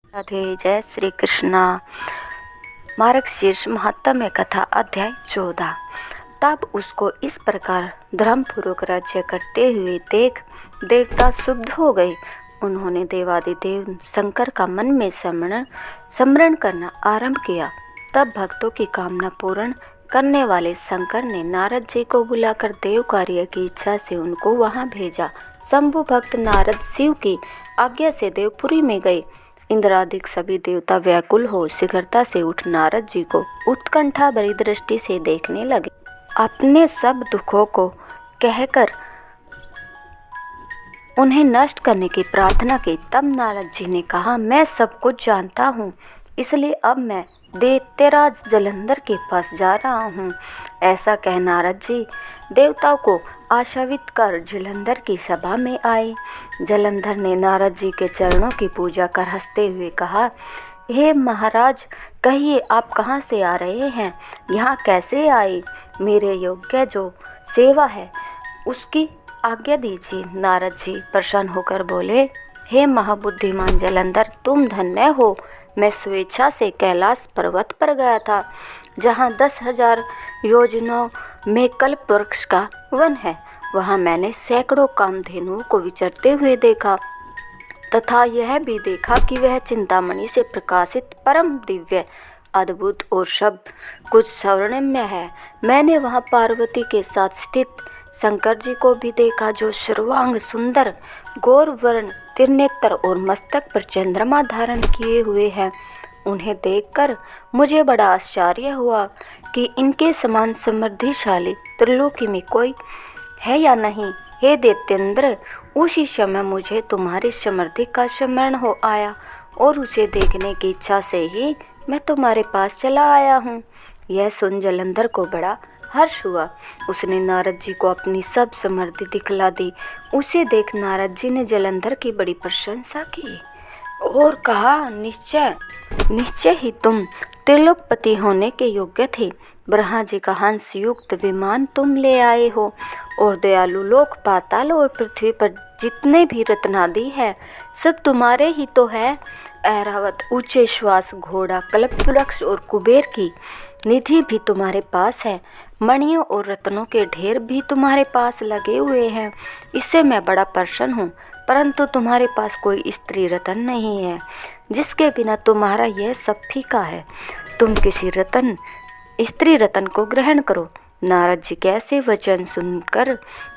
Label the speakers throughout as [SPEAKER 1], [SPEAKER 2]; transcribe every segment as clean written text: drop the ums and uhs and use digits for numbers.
[SPEAKER 1] राधे। जय श्री कृष्णा। मार्गशीर्ष महात्म्य कथा अध्याय 14। तब उसको इस प्रकार धर्मपूर्वक राज्य करते हुए देख देवता शुद्ध हो गए। उन्होंने देवादिदेव शंकर का मन में स्मरण करना आरंभ किया। तब भक्तों की कामना पूर्ण करने वाले शंकर ने नारद जी को बुलाकर देव कार्य की इच्छा से उनको वहां भेजा। शंभु भक्त नारद शिव की आज्ञा से देवपुरी में गए। इंद्रादिक सभी देवता व्याकुल हो शीघ्रता से उठ नारद जी को उत्कंठा भरी दृष्टि से देखने लगे। अपने सब दुखों को कहकर उन्हें नष्ट करने की प्रार्थना की। तब नारद जी ने कहा, मैं सब कुछ जानता हूँ, इसलिए अब मैं दैत्यराज जलंधर के पास जा रहा हूँ। ऐसा कह नारद जी देवताओं को आशावित कर जलंधर की सभा में आए। जलंधर ने नारद जी के चरणों की पूजा कर हंसते हुए कहा, हे महाराज, कहिए आप कहाँ से आ रहे हैं, यहाँ कैसे आए? मेरे योग्य जो सेवा है उसकी आज्ञा दीजिए। नारद जी प्रसन्न होकर बोले, हे महाबुद्धिमान जलंधर, तुम धन्य हो। मैं स्वेच्छा से कैलाश पर्वत पर गया था, जहाँ 10,000 योजनों में कल्प वृक्ष का वन है। वहाँ मैंने सैकड़ों कामधेनुओं को विचरते हुए देखा तथा यह भी देखा कि वह चिंतामणि से प्रकाशित परम दिव्य, अद्भुत और सब कुछ स्वर्णमय है। मैंने वहाँ पार्वती के साथ स्थित शंकर जी को भी देखा, जो सर्वांग सुंदर, गौर वर्ण, त्रिनेत्र और मस्तक पर चंद्रमा धारण किए हुए हैं। उन्हें देखकर मुझे बड़ा आश्चर्य हुआ कि इनके समान समृद्धिशाली त्रिलोकी में कोई है या नहीं। हे दैत्येंद्र, उसी समय मुझे तुम्हारी समृद्धि का स्मरण हो आया और उसे देखने की इच्छा से ही मैं तुम्हारे पास चला आया हूँ। यह सुन जलंधर को बड़ा हर्ष हुआ। उसने नारद जी को अपनी सब समृद्धि दिखला दी। उसे देख नारद जी ने जलंधर की बड़ी प्रशंसा की और कहा, निश्चय ही तुम त्रिलोकपति होने के योग्य थे। ब्रह्मा जी का हंस युक्त विमान तुम ले आए हो और दयालु लोक, पाताल और पृथ्वी पर जितने भी रत्नादि है सब तुम्हारे ही तो है। ऐरावत, ऊंचे श्वास, घोड़ा, कल्पवृक्ष और कुबेर की निधि भी तुम्हारे पास है। मणियों और रत्नों के ढेर भी तुम्हारे पास लगे हुए हैं। इससे मैं बड़ा प्रसन्न हूँ, परंतु तुम्हारे पास कोई स्त्री रत्न नहीं है, जिसके बिना तुम्हारा यह सब फीका है। तुम किसी स्त्री रत्न को ग्रहण करो। नारद जी के ऐसे वचन सुनकर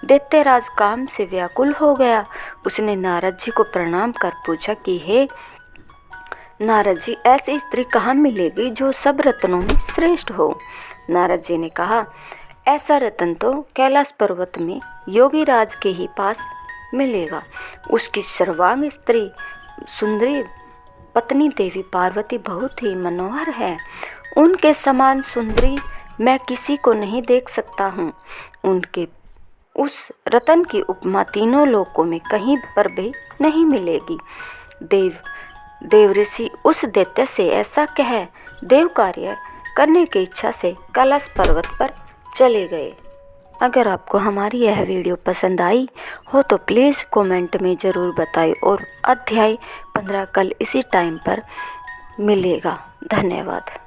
[SPEAKER 1] दैत्यराज काम से व्याकुल हो गया। उसने नारद जी को प्रणाम कर पूछा कि हे नारद जी, ऐसी स्त्री कहाँ मिलेगी जो सब रत्नों में श्रेष्ठ हो? नारद जी ने कहा, ऐसा रत्न तो कैलाश पर्वत में योगी राज के ही पास मिलेगा। उसकी सर्वांग स्त्री सुंदरी पत्नी देवी पार्वती बहुत ही मनोहर है। उनके समान सुंदरी मैं किसी को नहीं देख सकता हूँ। उनके उस रतन की उपमा तीनों लोकों में कहीं पर भी नहीं मिलेगी। देव ऋषि उस दैत्य से ऐसा कह देव कार्य करने की इच्छा से कैलाश पर्वत पर चले गए। अगर आपको हमारी यह वीडियो पसंद आई हो तो प्लीज़ कमेंट में ज़रूर बताएं और अध्याय 15 कल इसी टाइम पर मिलेगा। धन्यवाद।